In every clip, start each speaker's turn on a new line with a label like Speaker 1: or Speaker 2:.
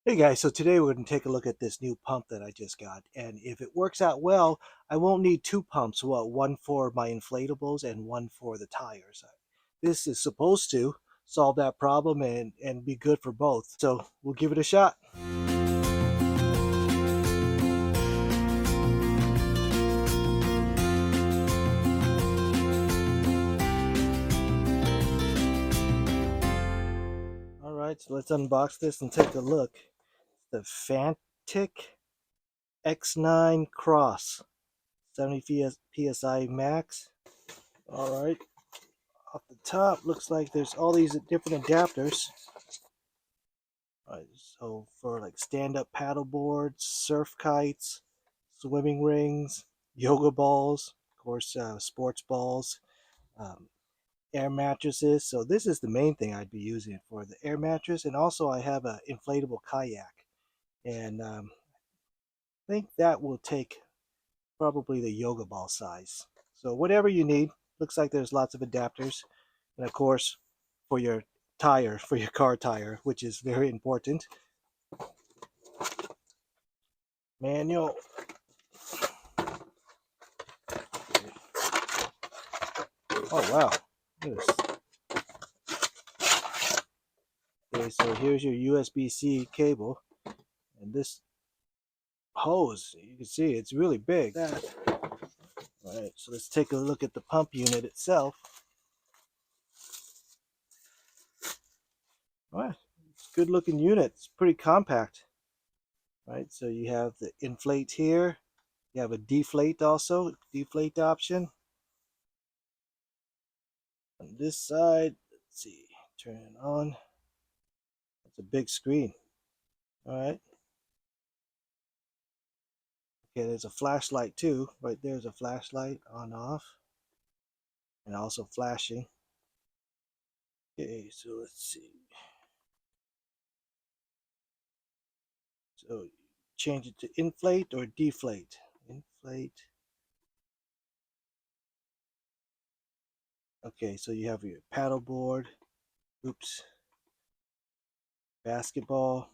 Speaker 1: Hey guys, so today we're going to take a look at this new pump that I just got. And if it works out well, I won't need two pumps. Well, one for my inflatables and one for the tires. This is supposed to solve that problem and be good for both. So we'll give it a shot. All right, so let's unbox this and take a look. The Fanttik X9 Cross, 70 PSI max. All right, off the top, looks like there's all these different adapters. So for like stand-up paddle boards, surf kites, swimming rings, yoga balls, of course, sports balls, um, air mattresses. So this is the main thing I'd be using it for, the air mattress. And also I have an inflatable kayak. And I think that will take probably the yoga ball size. So whatever you need, looks like there's lots of adapters. And of course, for your tire, for your car tire, which is very important. Manual. Oh wow. Look at this. Okay, so here's your USB-C cable, and this hose, you can see it's really big. All right, so let's take a look at the pump unit itself. All right, it's a good looking unit. It's pretty compact. All right, so you have the inflate here. You have a deflate also, deflate option. On this side, let's see, turn it on. It's a big screen. All right. Okay, there's a flashlight too. Right there's a flashlight on off and also flashing. Okay, so let's see. So change it to inflate or deflate. Inflate. Okay, so you have your paddle board. Oops. Basketball.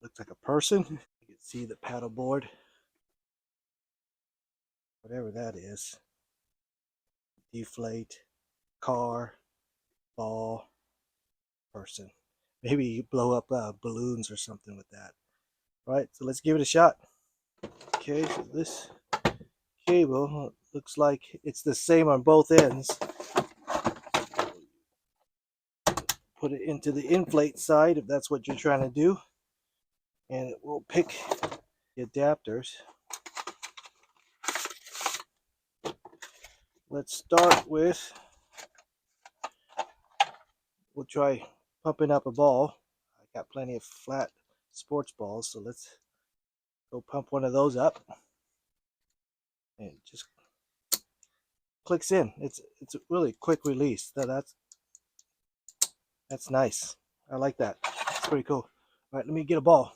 Speaker 1: Looks like a person. You can see the paddle board. Whatever that is. Deflate. Car. Ball. Person. Maybe you blow up balloons or something with that. All right, so let's give it a shot. Okay, so this cable looks like it's the same on both ends. Put it into the inflate side if that's what you're trying to do, and it will pick the adapters. Let's start with, we'll try pumping up a ball. I got plenty of flat sports balls, so let's go pump one of those up, and it just clicks in. It's a really quick release. That's nice. I like that. It's pretty cool. All right, let me get a ball.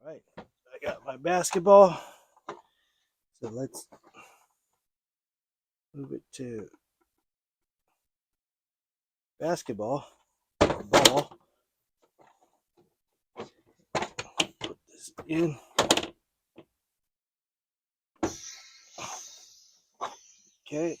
Speaker 1: All right, I got my basketball. So let's move it to basketball. Ball. Put this in. Okay.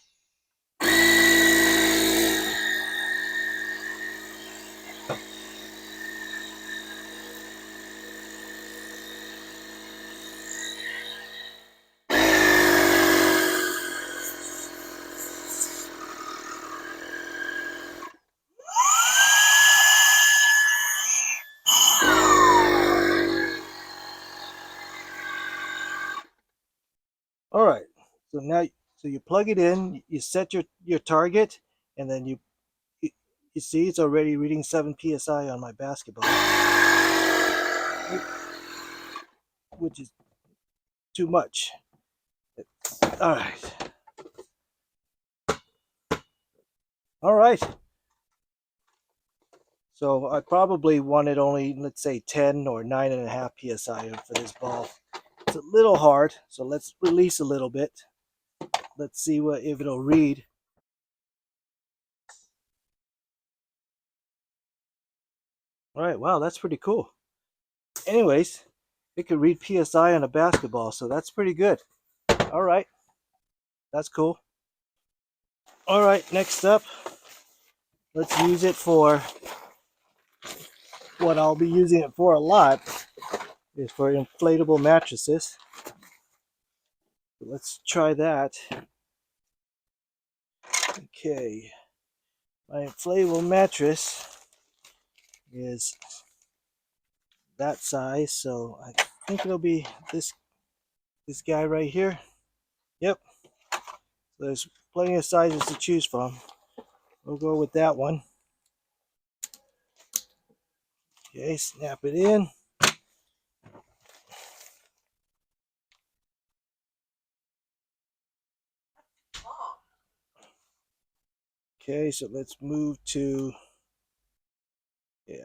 Speaker 1: All right. So now, so you plug it in, you set your target, and then you see it's already reading 7 psi on my basketball, which is too much. All right. All right. So I probably wanted only, let's say, 10 or 9.5 psi for this ball. It's a little hard, so let's release a little bit. Let's see what if it'll read. All right, wow, that's pretty cool. Anyways, it could read PSI on a basketball, so that's pretty good. All right, that's cool. All right, next up, let's use it for what I'll be using it for a lot is for inflatable mattresses. Let's try that. Okay, my inflatable mattress is that size, so I think it'll be this guy right here. Yep. So there's plenty of sizes to choose from. We'll go with that one. Okay, snap it in. Okay, so let's move to,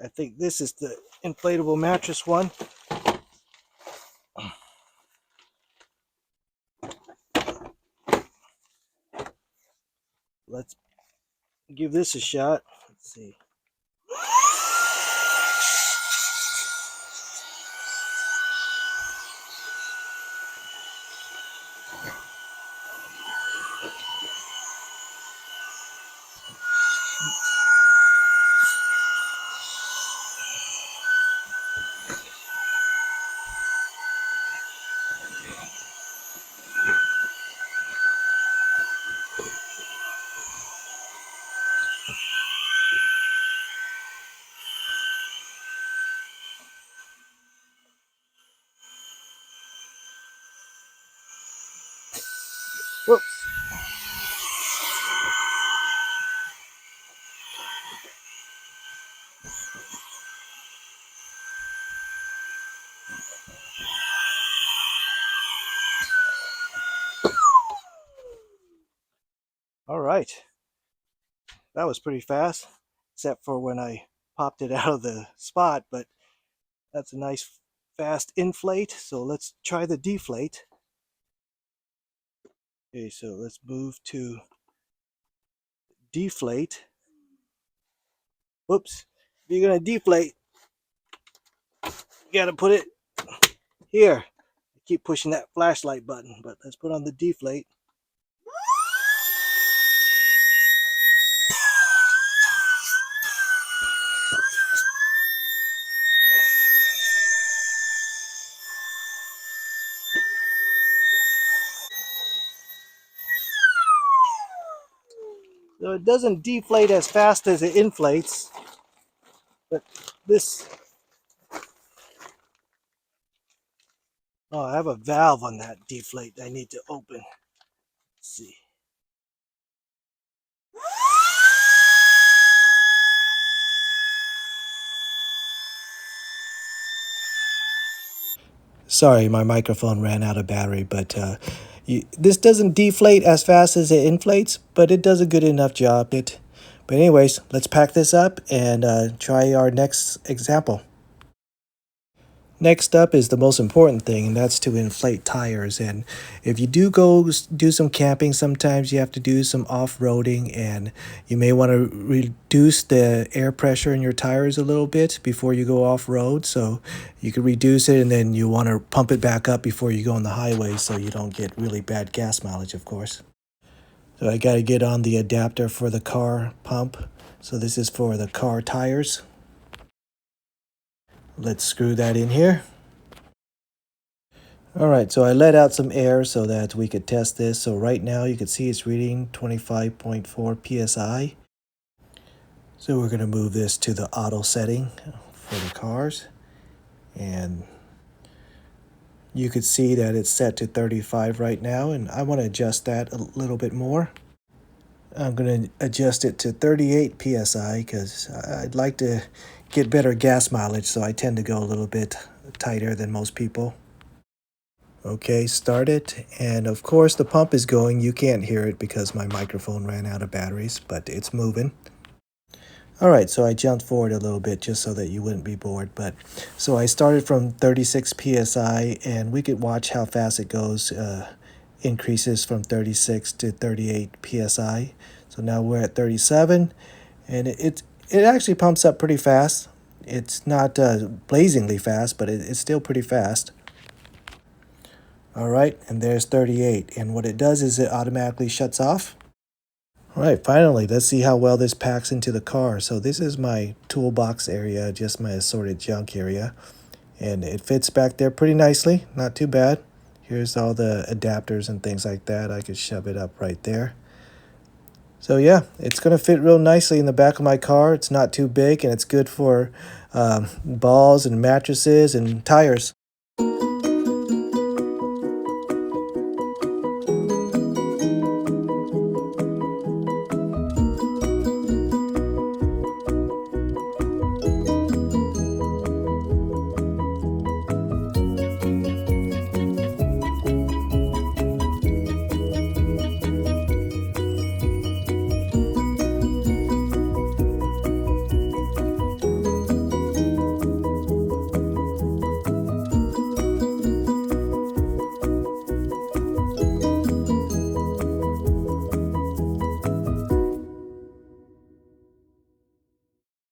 Speaker 1: I think this is the inflatable mattress one. Let's give this a shot. Let's see. Whoops. All right. That was pretty fast, except for when I popped it out of the spot, but that's a nice fast inflate. So let's try the deflate. Okay, so let's move to deflate. Whoops. If you're going to deflate, you got to put it here. I keep pushing that flashlight button, but let's put on the deflate. So it doesn't deflate as fast as it inflates, but this, oh, I have a valve on that deflate I need to open. Let's see. Sorry, my microphone ran out of battery, but this doesn't deflate as fast as it inflates, but it does a good enough job. But anyways, let's pack this up and try our next example. Next up is the most important thing, and that's to inflate tires. And if you do go do some camping, sometimes you have to do some off-roading, and you may want to reduce the air pressure in your tires a little bit before you go off-road. So you can reduce it, and then you want to pump it back up before you go on the highway so you don't get really bad gas mileage, of course. So I got to get on the adapter for the car pump. So this is for the car tires. Let's screw that in here. All right, so I let out some air so that we could test this. So right now you can see it's reading 25.4 psi. So we're going to move this to the auto setting for the cars. And you could see that it's set to 35 right now, and I want to adjust that a little bit more. I'm going to adjust it to 38 psi because I'd like to get better gas mileage, so I tend to go a little bit tighter than most people. Okay, start it. And of course the pump is going. You can't hear it because my microphone ran out of batteries, but it's moving. All right, so I jumped forward a little bit just so that you wouldn't be bored. But so I started from 36 psi, and we could watch how fast it goes. Increases from 36 to 38 psi. So now we're at 37, and it actually pumps up pretty fast. It's not blazingly fast, but it's still pretty fast. All right, and there's 38. And what it does is it automatically shuts off. All right, finally, let's see how well this packs into the car. So this is my toolbox area, just my assorted junk area. And it fits back there pretty nicely, not too bad. Here's all the adapters and things like that. I could shove it up right there. So yeah, it's going to fit real nicely in the back of my car. It's not too big, and it's good for balls and mattresses and tires.